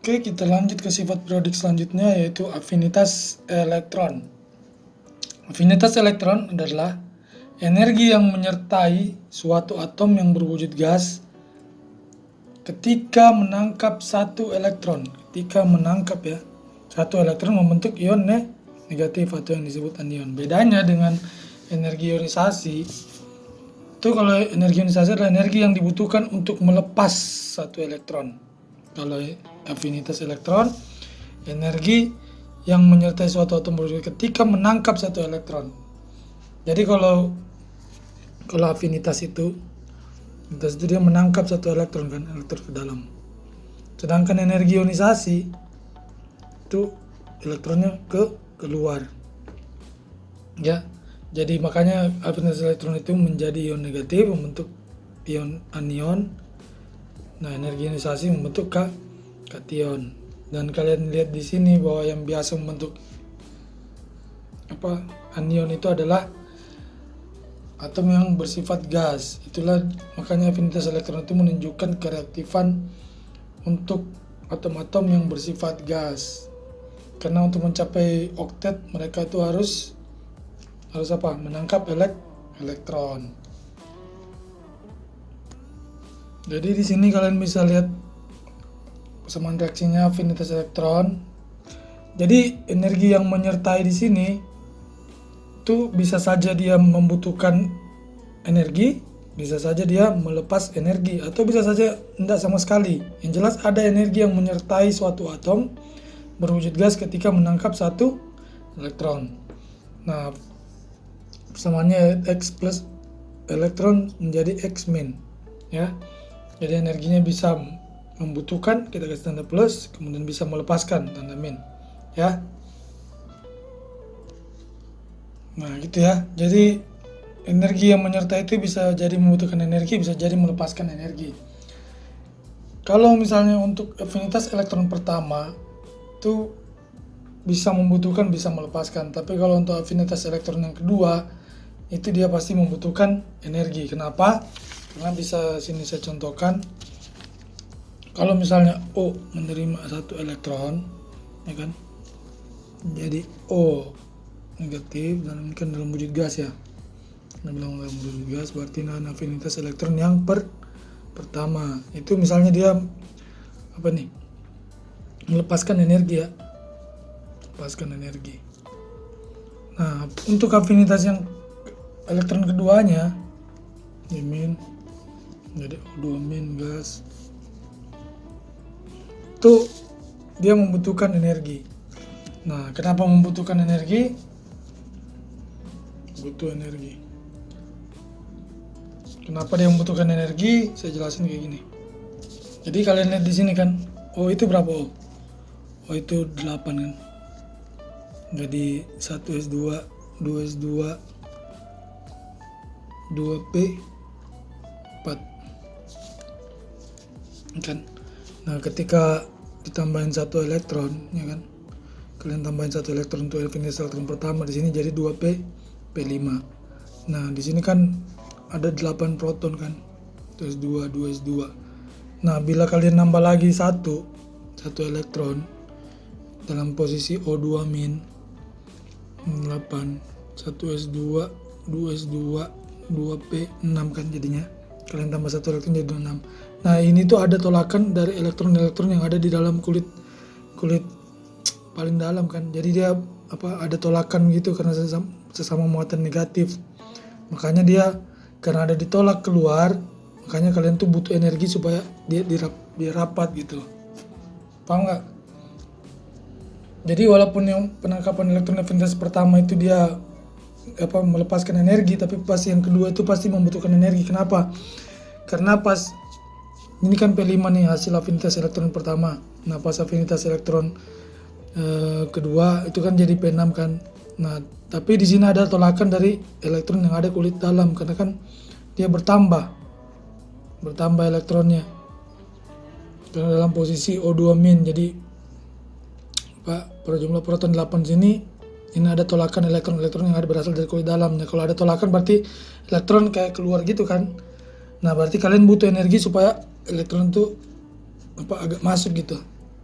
Oke, kita lanjut ke sifat periodik selanjutnya, yaitu afinitas elektron. Afinitas elektron adalah energi yang menyertai suatu atom yang berwujud gas ketika menangkap satu elektron. Ketika menangkap satu elektron membentuk ion negatif atau yang disebut anion. Bedanya dengan energi ionisasi, itu kalau energi ionisasi adalah energi yang dibutuhkan untuk melepas satu elektron. Kalau afinitas elektron, energi yang menyertai suatu atom berwujud ketika menangkap satu elektron. Jadi kalau afinitas itu dia menangkap satu elektron kan, elektron ke dalam. Sedangkan energi ionisasi itu elektronnya keluar. Ya. Jadi makanya afinitas elektron itu menjadi ion negatif membentuk ion anion. Nah, energi ionisasi membentuk kation. Dan kalian lihat di sini bahwa yang biasa membentuk anion itu adalah atom yang bersifat gas. Itulah makanya afinitas elektron itu menunjukkan kereaktifan untuk atom-atom yang bersifat gas. Karena untuk mencapai oktet mereka itu harus menangkap elektron. Jadi di sini kalian bisa lihat persamaan reaksinya afinitas elektron. Jadi energi yang menyertai di sini itu bisa saja dia membutuhkan energi, bisa saja dia melepas energi, atau bisa saja tidak sama sekali. Yang jelas ada energi yang menyertai suatu atom berwujud gas ketika menangkap satu elektron. Nah, persamaannya X plus elektron menjadi X min, ya. Jadi energinya bisa membutuhkan, kita kasih tanda plus, kemudian bisa melepaskan, tanda min, ya. Nah gitu ya. Jadi energi yang menyertai itu bisa jadi membutuhkan energi, bisa jadi melepaskan energi. Kalau misalnya untuk afinitas elektron pertama itu bisa membutuhkan, bisa melepaskan. Tapi kalau untuk afinitas elektron yang kedua itu dia pasti membutuhkan energi. Kenapa? Karena bisa sini saya contohkan. Kalau misalnya O menerima satu elektron, ya kan? Jadi O negatif, dan ini kan dalam wujud gas ya. Kita bilang dalam wujud gas, berarti afinitas elektron yang pertama. Itu misalnya dia melepaskan energi ya. Lepaskan energi. Nah, untuk afinitas yang elektron keduanya, min, jadi O2 min gas, itu dia membutuhkan energi. Nah, kenapa membutuhkan energi? Butuh energi. Kenapa dia membutuhkan energi? Saya jelasin kayak gini. Jadi kalian lihat di sini kan, O itu berapa O? O itu 8 kan. Jadi 1s2, 2s2, 2p, 4 kan. Nah, ketika ditambahin satu elektron, ya kan, kalian tambahin satu elektron untuk afinitas elektron pertama, di sini jadi 2p, p5. Nah, di sini kan ada 8 proton kan, 2s2, 2s2. Nah, bila kalian nambah lagi satu elektron dalam posisi O2 min 8, 1s2, 2s2, 2p6 kan jadinya. Kalian tambah satu elektron jadi 6. Nah, ini tuh ada tolakan dari elektron-elektron yang ada di dalam kulit paling dalam kan. Jadi dia ada tolakan gitu karena sesama muatan negatif. Makanya dia karena ada ditolak keluar, makanya kalian tuh butuh energi supaya dia rapat gitu. Paham nggak? Jadi walaupun yang penangkapan elektron afinitas pertama itu dia melepaskan energi, tapi pas yang kedua itu pasti membutuhkan energi. Kenapa? Karena pas ini kan P5 nih hasil afinitas elektron pertama. Nah, pas afinitas elektron kedua itu kan jadi P6 kan. Nah, tapi di sini ada tolakan dari elektron yang ada kulit dalam karena kan dia bertambah elektronnya karena dalam posisi O2 min. Jadi pada jumlah proton 8 sini ini ada tolakan elektron-elektron yang ada berasal dari kulit dalamnya. Kalau ada tolakan berarti elektron kayak keluar gitu kan. Nah, berarti kalian butuh energi supaya elektron itu agak masuk gitu.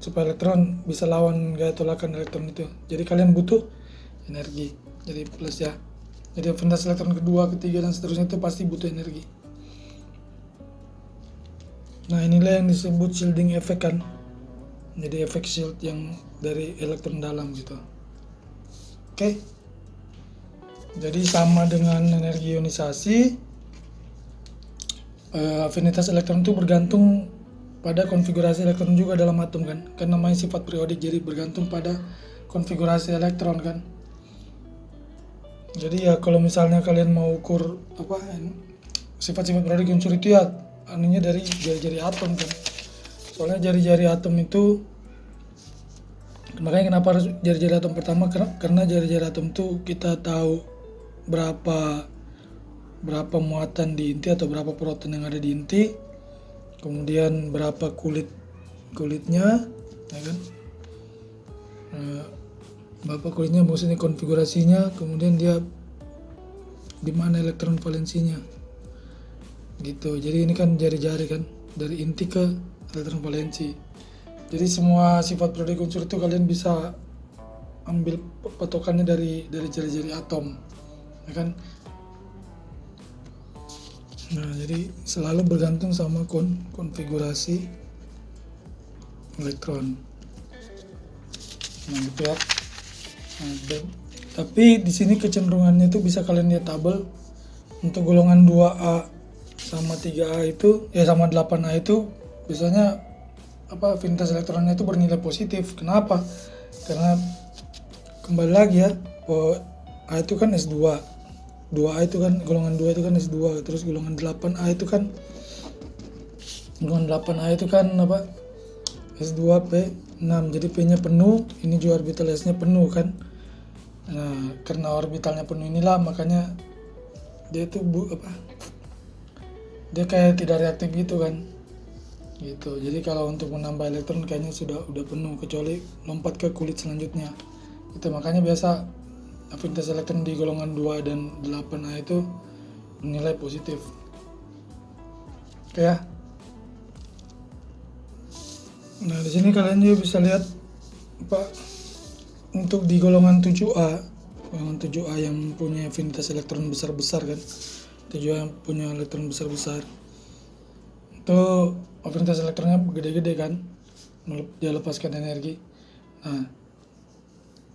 supaya elektron bisa lawan gaya tolakan elektron itu. Jadi kalian butuh energi. Jadi plus ya. Jadi afinitas elektron kedua, ketiga dan seterusnya itu pasti butuh energi. Nah, inilah yang disebut shielding effect kan. Jadi efek shield yang dari elektron dalam gitu. Oke. Jadi sama dengan energi ionisasi, afinitas elektron itu bergantung pada konfigurasi elektron juga dalam atom kan. Kan namanya sifat periodik, jadi bergantung pada konfigurasi elektron kan. Jadi ya kalau misalnya kalian mau ukur sifat-sifat periodik unsur itu ya anunya dari jari-jari atom kan. Soalnya jari-jari atom itu, makanya kenapa harus jari-jari atom pertama, karena jari-jari atom itu kita tahu berapa muatan di inti atau berapa proton yang ada di inti, kemudian berapa kulitnya ya kan. Berapa kulitnya maksudnya konfigurasinya, kemudian dia di mana elektron valensinya gitu. Jadi ini kan jari-jari kan, dari inti ke elektron valensi. Jadi semua sifat periodik unsur itu kalian bisa ambil patokannya dari jari-jari atom ya kan. Nah, jadi selalu bergantung sama konfigurasi elektron. Nah, gitu ya. Nah, tapi di sini kecenderungannya itu bisa kalian lihat tabel. Untuk golongan 2A sama 3A itu ya sama 8A itu biasanya afinitas elektronnya itu bernilai positif. Kenapa? Karena kembali lagi ya, A itu kan S2. 2A itu kan golongan 2 itu kan S2, terus golongan 8A itu kan S2P6. Jadi P-nya penuh, ini juga orbital S-nya penuh kan. Nah, karena orbitalnya penuh inilah makanya dia itu dia kayak tidak reaktif gitu kan. Gitu. Jadi kalau untuk menambah elektron kayaknya udah penuh, kecuali lompat ke kulit selanjutnya. Itu makanya biasa afinitas elektron di golongan 2 dan 8A itu nilai positif. Oke ya. Nah, di sini kalian juga bisa lihat untuk di golongan 7A yang punya afinitas elektron besar-besar kan. 7A yang punya elektron besar-besar. Itu afinitas elektronnya gede-gede kan. Dia lepaskan energi. Nah,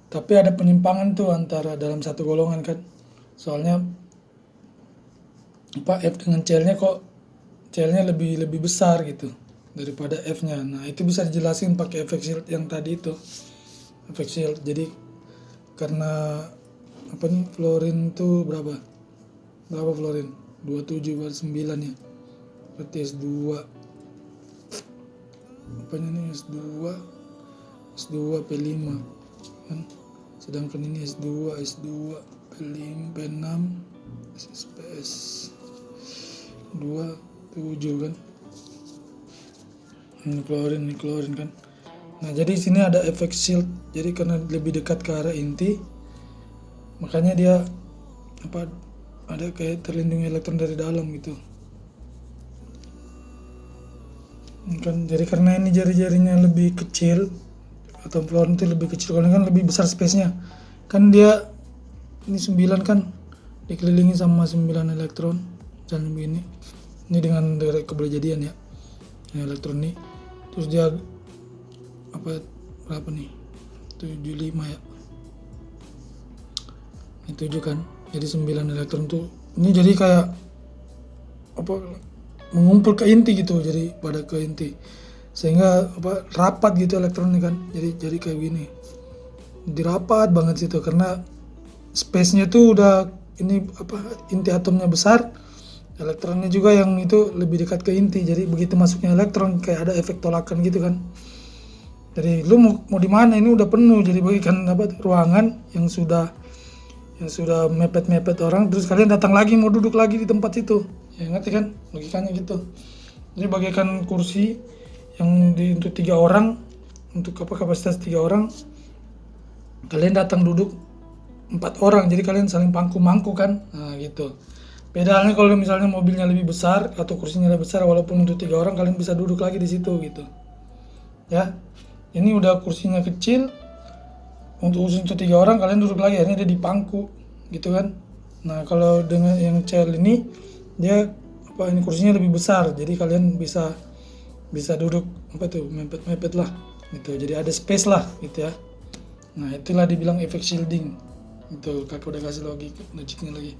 tapi ada penyimpangan tuh antara dalam satu golongan kan. Soalnya F dengan CL-nya kok CL-nya lebih besar gitu daripada F-nya. Nah, itu bisa dijelasin pakai efek shield yang tadi itu. Efek shield. Jadi karena fluorin tuh berapa fluorin? 27/9 ya. Berarti S2. Ini S2 P5 kan. Sedangkan ini S2 P5 P6 SSPS 27 kan. Ini klorin kan. Nah, jadi sini ada efek shield. Jadi karena lebih dekat ke arah inti, makanya dia ada kayak terlindungi elektron dari dalam gitu. Kan jadi karena ini jari-jarinya lebih kecil atau fluorin itu lebih kecil, kalau kan lebih besar space-nya. Kan dia ini 9 kan dikelilingi sama 9 elektron dan begini. Ini dengan keberjadian ya. Ini elektron ini. Terus dia berapa nih? 75 ya. Ini 7 kan. Jadi 9 elektron tuh ini jadi kayak mengumpul ke inti gitu, jadi pada ke inti. Sehingga rapat gitu elektronnya kan. Jadi kayak gini. Dirapat banget situ karena space-nya tuh udah ini inti atomnya besar. Elektronnya juga yang itu lebih dekat ke inti. Jadi begitu masuknya elektron kayak ada efek tolakan gitu kan. Jadi lu mau di mana, ini udah penuh. Jadi bagikan ruangan yang sudah mepet-mepet orang, terus kalian datang lagi mau duduk lagi di tempat itu. Ya ngerti kan logikanya gitu. Jadi bagikan kursi yang untuk 3 orang, untuk kapasitas 3 orang, kalian datang duduk 4 orang, jadi kalian saling pangku-mangku kan. Nah gitu. Beda halnya kalau misalnya mobilnya lebih besar atau kursinya lebih besar, walaupun untuk 3 orang kalian bisa duduk lagi di situ gitu. Ya. Ini udah kursinya kecil, untuk 3 orang kalian duduk lagi, ini ada di pangku gitu kan. Nah kalau dengan yang chair ini dia ini kursinya lebih besar, jadi kalian bisa duduk mepet lah gitu, jadi ada space lah gitu ya. Nah itulah dibilang efek shielding itu, kakak udah kasih logiknya lagi.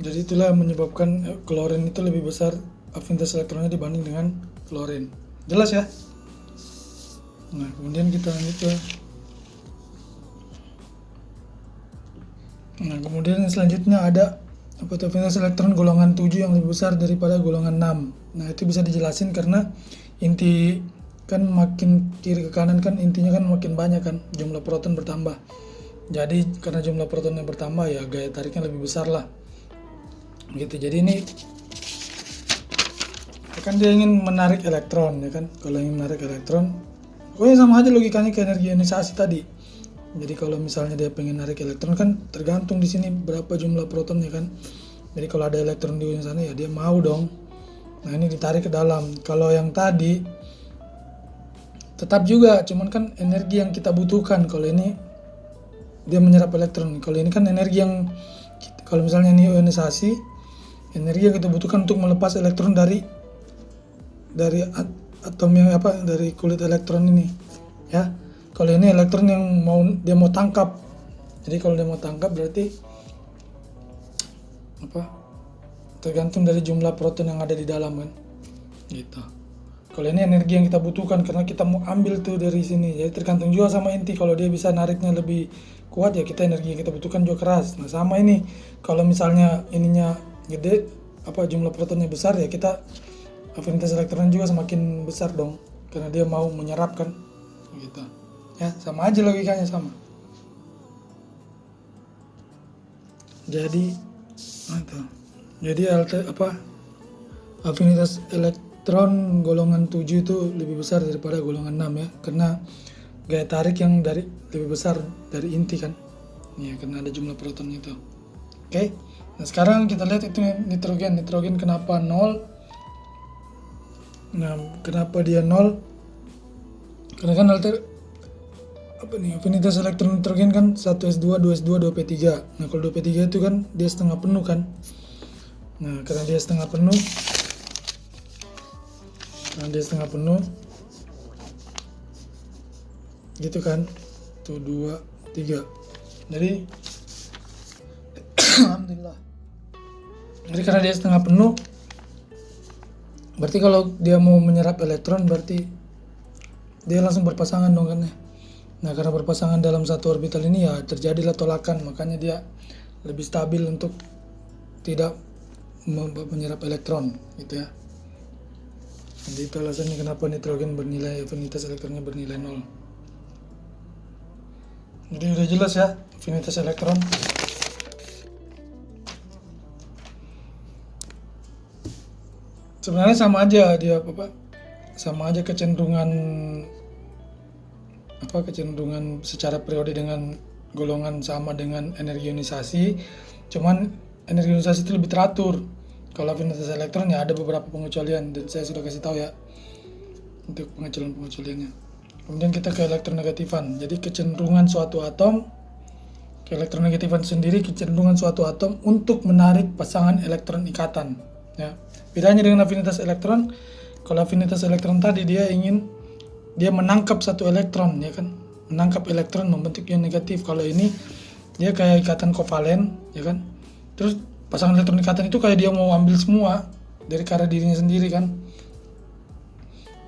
Jadi itulah menyebabkan klorin itu lebih besar afinitas elektronnya dibanding dengan fluorin. Jelas ya? Nah kemudian kita lanjut ke kemudian selanjutnya ada afinitas elektron golongan 7 yang lebih besar daripada golongan 6. Nah itu bisa dijelasin karena inti kan makin kiri ke kanan kan intinya kan makin banyak kan, jumlah proton bertambah. Jadi karena jumlah protonnya bertambah ya gaya tariknya lebih besar lah gitu. Jadi ini kan dia ingin menarik elektron ya kan. Kalau ingin menarik elektron, pokoknya sama aja logikanya ke energi ionisasi tadi. Jadi kalau misalnya dia pengen narik elektron kan tergantung di sini berapa jumlah protonnya kan. Jadi kalau ada elektron di ujung sana ya dia mau dong. Nah ini ditarik ke dalam. Kalau yang tadi tetap juga, cuman kan energi yang kita butuhkan. Kalau ini dia menyerap elektron. Kalau ini kan energi yang kalau misalnya ini ionisasi, energi yang kita butuhkan untuk melepas elektron dari atom yang dari kulit elektron ini ya. Kalau ini elektron yang dia mau tangkap. Jadi kalau dia mau tangkap berarti tergantung dari jumlah proton yang ada di dalam kan gitu. Kalau ini energi yang kita butuhkan karena kita mau ambil tuh dari sini, jadi tergantung juga sama inti. Kalau dia bisa nariknya lebih kuat ya kita energi yang kita butuhkan juga keras. Nah sama ini, kalau misalnya ininya gede jumlah protonnya besar ya kita afinitas elektron juga semakin besar dong, karena dia mau menyerap kan gitu ya. Sama aja logikanya sama. Jadi afinitas elektron golongan 7 itu lebih besar daripada golongan 6 ya, karena gaya tarik yang lebih besar dari inti kan ya, karena ada jumlah protonnya itu. Oke. Nah sekarang kita lihat itu nitrogen kenapa 0. Nah kenapa dia 0, karena kan afinitas elektron nitrogen kan 1s2, 2s2, 2p3. Nah kalau 2p3 itu kan dia setengah penuh kan. Nah karena dia setengah penuh gitu kan, tuh 2, 3. Jadi alhamdulillah, jadi karena dia setengah penuh berarti kalau dia mau menyerap elektron berarti dia langsung berpasangan dong kan ya. Nah karena berpasangan dalam satu orbital ini ya terjadilah tolakan, makanya dia lebih stabil untuk tidak menyerap elektron gitu ya. Jadi itu alasannya kenapa nitrogen afinitas elektronnya bernilai 0. Jadi udah jelas ya afinitas elektron. Sebenarnya sama aja dia sama aja kecenderungan secara periode dengan golongan sama dengan energi ionisasi, cuman energi ionisasi itu lebih teratur. Kalau afinitas elektron ya ada beberapa pengecualian dan saya sudah kasih tahu ya untuk pengecualiannya. Kemudian kita ke elektronegatifan. Jadi kecenderungan suatu atom ke elektronegatifan sendiri, kecenderungan suatu atom untuk menarik pasangan elektron ikatan ya. Bedanya dengan afinitas elektron, kalau afinitas elektron tadi dia menangkap satu elektron ya kan, menangkap elektron membentuk ion negatif. Kalau ini dia kayak ikatan kovalen ya kan, terus pasangan elektron ikatan itu kayak dia mau ambil semua dari karya dirinya sendiri kan.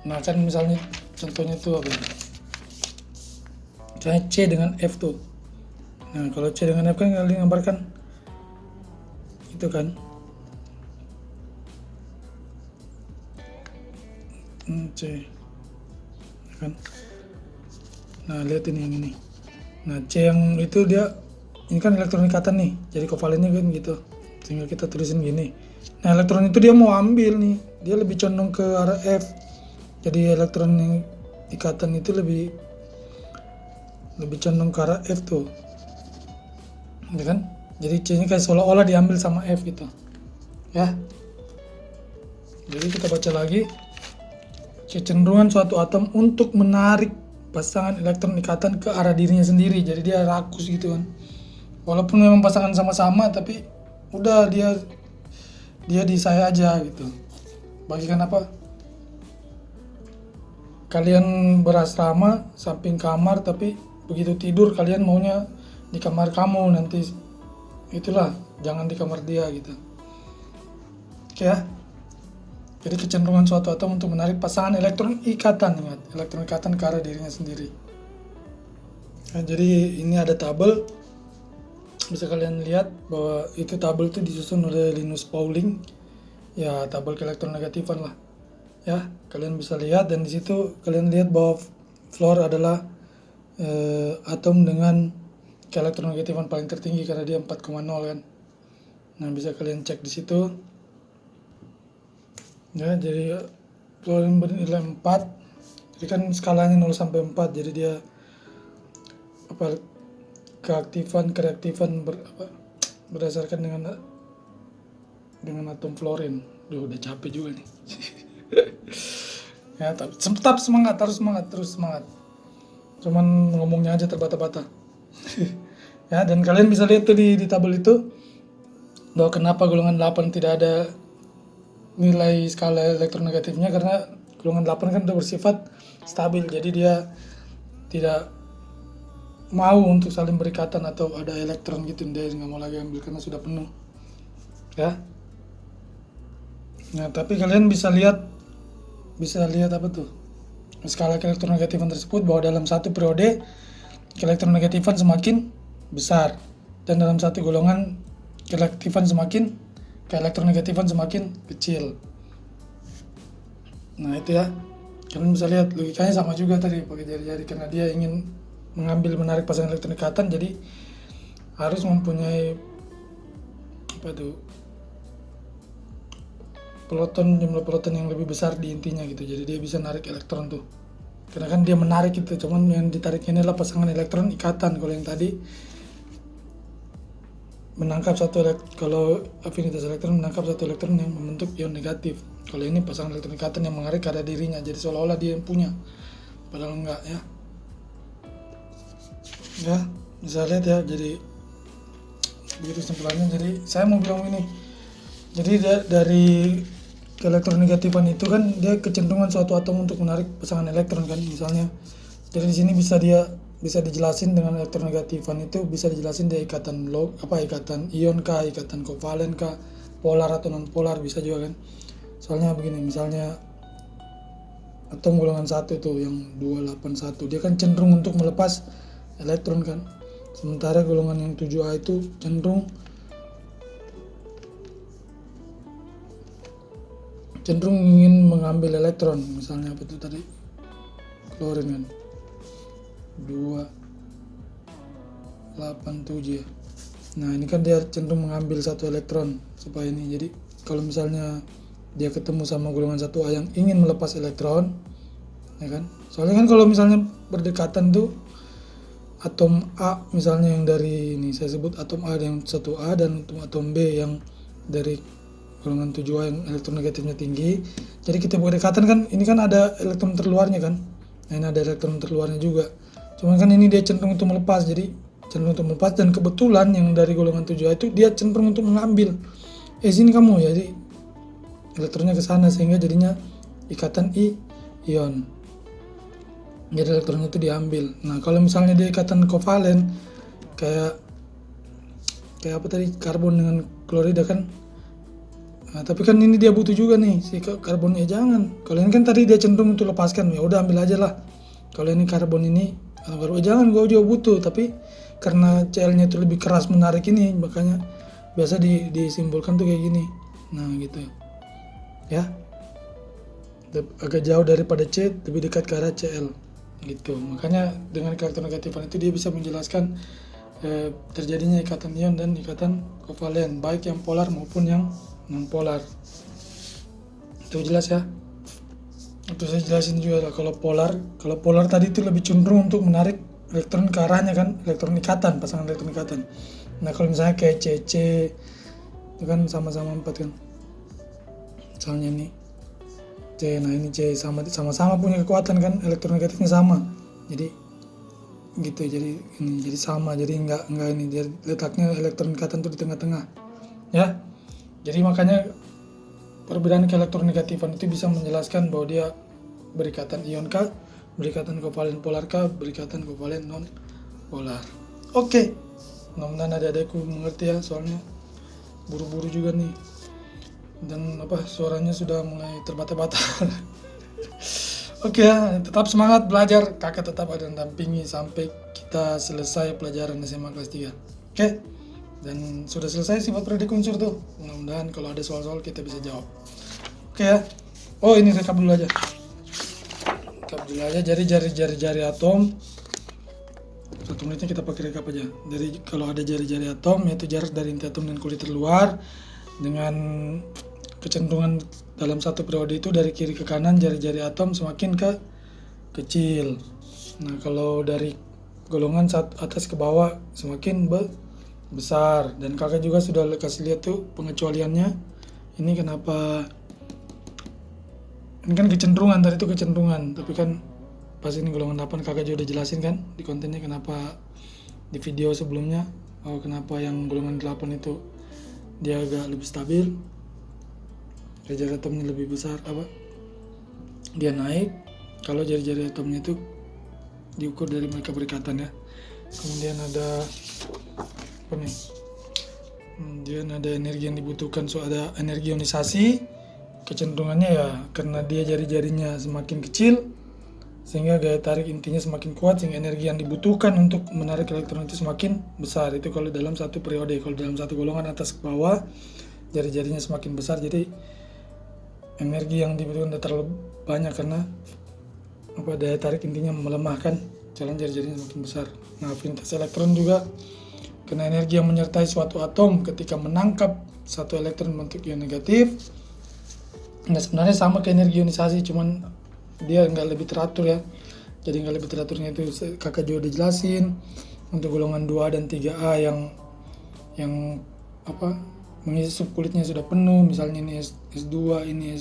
Nah kan misalnya contohnya itu misalnya C dengan F tuh. Nah kalau C dengan F kan kalian gambarkan itu kan C kan. Nah lihat ini yang ini. Nah C yang itu dia ini kan elektron ikatan nih, jadi kovalennya kan gitu, tinggal kita tulisin gini. Nah elektron itu dia mau ambil nih, dia lebih condong ke arah F, jadi elektron yang ikatan itu lebih condong ke arah F tuh ya kan. Jadi C nya kayak seolah-olah diambil sama F gitu ya. Jadi kita baca lagi, C kecenderungan suatu atom untuk menarik pasangan elektron ikatan ke arah dirinya sendiri, jadi dia rakus gitu kan. Walaupun memang pasangan sama-sama, tapi udah dia di saya aja gitu. Bagikan apa? Kalian berasrama samping kamar, tapi begitu tidur kalian maunya di kamar kamu nanti. Itulah, jangan di kamar dia gitu. Oke ya. Jadi kecenderungan suatu atom untuk menarik pasangan elektron ikatan, ingat, elektron ikatan ke arah dirinya sendiri. Nah, jadi ini ada tabel. Bisa kalian lihat bahwa itu tabel itu disusun oleh Linus Pauling, ya tabel keelektronegativan lah ya. Kalian bisa lihat, dan di situ kalian lihat bahwa fluor adalah atom dengan keelektronegatifan paling tertinggi karena dia 4,0 kan. Nah, bisa kalian cek di situ ya. Jadi fluor bernilai 4, jadi kan skalanya 0 sampai 4, jadi dia keaktifan reaktifan berdasarkan dengan atom fluorin. Udah capek juga nih. Ya, tetap semangat, terus semangat. Cuman ngomongnya aja terbata-bata. Ya, dan kalian bisa lihat tuh di tabel itu bahwa kenapa golongan 8 tidak ada nilai skala elektronegatifnya, karena golongan 8 kan udah bersifat stabil, jadi dia tidak mau untuk saling berikatan atau ada elektron gitu, dia nggak mau lagi ambil karena sudah penuh ya. Nah, tapi kalian bisa lihat apa tuh skala keelektronegatifan tersebut, bahwa dalam satu periode keelektronegatifan semakin besar, dan dalam satu golongan keelektronegatifan semakin kecil. Nah itu ya, kalian bisa lihat logikanya sama juga tadi pakai jari-jari, karena dia ingin menarik pasangan elektron ikatan, jadi harus mempunyai jumlah proton yang lebih besar di intinya gitu, jadi dia bisa narik elektron tuh, karena kan dia menarik gitu. Cuman yang ditarik ini adalah pasangan elektron ikatan. Kalau yang tadi menangkap kalau afinitas elektron menangkap satu elektron yang membentuk ion negatif. Kalau ini pasangan elektron ikatan yang mengarik ke arah dirinya, jadi seolah-olah dia yang punya, padahal enggak ya. Ya, bisa lihat ya, jadi begitu simpulannya. Jadi saya mau bilang ini, jadi dari keelektronegatifan itu kan dia kecenderungan suatu atom untuk menarik pasangan elektron kan, misalnya. Jadi di sini bisa dijelasin dengan elektronegatifan itu, bisa dijelasin dia ikatan ikatan ion kah, ikatan kovalen kah, polar atau non polar, bisa juga kan. Soalnya begini, misalnya atom golongan 1 tuh yang 281, dia kan cenderung untuk melepas elektron kan, sementara golongan yang 7A itu cenderung ingin mengambil elektron. Misalnya apa itu tadi, klorin kan 287 ya. Nah ini kan dia cenderung mengambil satu elektron supaya ini. Jadi kalau misalnya dia ketemu sama golongan 1A yang ingin melepas elektron ya kan, soalnya kan kalau misalnya berdekatan tuh atom A misalnya yang dari ini saya sebut atom A yang 1A, dan atom B yang dari golongan 7A yang elektronegatifnya tinggi. Jadi kita berdekatan kan, ini kan ada elektron terluarnya kan. Nah ini ada elektron terluarnya juga. Cuman kan ini dia cenderung untuk melepas, dan kebetulan yang dari golongan 7A itu dia cenderung untuk mengambil. Sini kamu ya, jadi elektronnya ke sana sehingga jadinya ikatan ion. Jadi elektronnya itu diambil. Nah kalau misalnya dia ikatan kovalen kayak apa tadi, karbon dengan klorida kan. Nah, tapi kan ini dia butuh juga nih si karbonnya, jangan. Kalau ini kan tadi dia cenderung untuk lepaskan, ya udah ambil aja lah. Kalau ini karbon ini jangan, gue juga butuh, tapi karena Cl-nya itu lebih keras menarik ini, makanya biasa disimbolkan tuh kayak gini. Nah gitu ya, agak jauh daripada C, lebih dekat ke arah Cl gitu. Makanya dengan keelektronegatifan itu dia bisa menjelaskan terjadinya ikatan ion dan ikatan kovalen, baik yang polar maupun yang non polar. Itu jelas ya. Itu saya jelasin juga lah, kalau polar tadi itu lebih cenderung untuk menarik elektron ke arahnya kan, elektron ikatan, pasangan elektron ikatan. Nah kalau misalnya kayak CC itu kan sama-sama 4 kan, misalnya ini C C. Nah ini C sama-sama punya kekuatan kan, elektronegatifnya sama. Jadi gitu, jadi ini jadi sama, jadi enggak ini, jadi letaknya elektron ikatan itu di tengah-tengah ya. Jadi makanya perbedaan keelektronegatifan itu bisa menjelaskan bahwa dia berikatan ion kah, berikatan kovalen polar kah, berikatan kovalen non polar. Oke, mudah-mudahan adik-adikku mengerti ya, soalnya buru-buru juga nih dan suaranya sudah mulai terbata-bata. Oke ya, tetap semangat belajar, kakak tetap ada dampingi sampai kita selesai pelajaran SMA kelas 3. Oke, dan sudah selesai sifat predik unsur tuh. Mudah-mudahan kalau ada soal-soal kita bisa jawab. Oke ya. Oh ini rekap dulu aja. Jari atom. 1 menitnya kita pakai rekap aja. Jadi kalau ada jari-jari atom, yaitu jarak dari inti atom dan kulit terluar dengan kecenderungan dalam satu periode itu dari kiri ke kanan, jari-jari atom semakin kecil. Nah kalau dari golongan atas ke bawah semakin besar. Dan kakak juga sudah kasih lihat tuh pengecualiannya. Ini kenapa? Ini kan kecenderungan, tadi itu kecenderungan, tapi kan pas ini golongan 8 kakak juga udah jelasin kan di kontennya kenapa di video sebelumnya, kenapa yang golongan 8 itu dia agak lebih stabil, jari-jari atomnya lebih besar, dia naik kalau jari-jari atomnya itu diukur dari mereka berikatan ya. Kemudian ada kemudian ada energi yang dibutuhkan, ada energi ionisasi, kecenderungannya ya karena dia jari-jarinya semakin kecil sehingga gaya tarik intinya semakin kuat, sehingga energi yang dibutuhkan untuk menarik elektron itu semakin besar. Itu kalau dalam satu periode. Kalau dalam satu golongan atas ke bawah jari-jarinya semakin besar, jadi energi yang dibutuhkan terlalu banyak karena daya tarik intinya melemahkan, jalan jari-jarinya semakin besar. Nah afinitas elektron juga karena energi yang menyertai suatu atom ketika menangkap satu elektron bentuk ion negatif. Nah sebenarnya sama kayak energi ionisasi, cuman dia nggak lebih teratur ya. Jadi nggak lebih teraturnya itu kakak juga dijelasin untuk golongan 2 dan 3A yang mengisi subkulitnya sudah penuh, misalnya ini S2, ini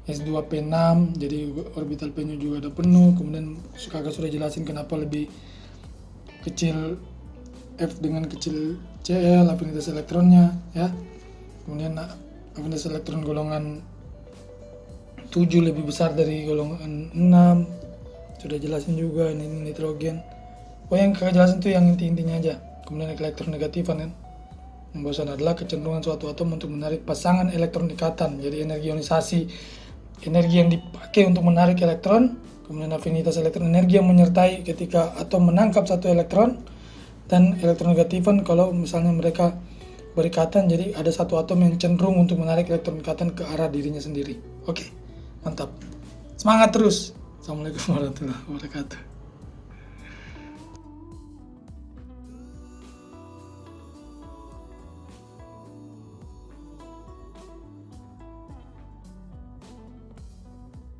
S2P6, jadi orbital P-nya juga udah penuh. Kemudian kakak sudah jelasin kenapa lebih kecil F dengan kecil Cl afinitas elektronnya ya. Kemudian afinitas elektron golongan 7 lebih besar dari golongan 6, sudah jelasin juga ini nitrogen. Yang kakak jelasin tuh yang inti-intinya aja. Kemudian elektronegatifan kan, yang bosan adalah kecenderungan suatu atom untuk menarik pasangan elektron ikatan. Jadi energi ionisasi, energi yang dipakai untuk menarik elektron. Kemudian afinitas elektron, energi yang menyertai ketika atom menangkap satu elektron. Dan elektronegatifan kalau misalnya mereka berikatan, jadi ada satu atom yang cenderung untuk menarik elektron ikatan ke arah dirinya sendiri. Oke, mantap. Semangat terus. Assalamualaikum warahmatullahi wabarakatuh.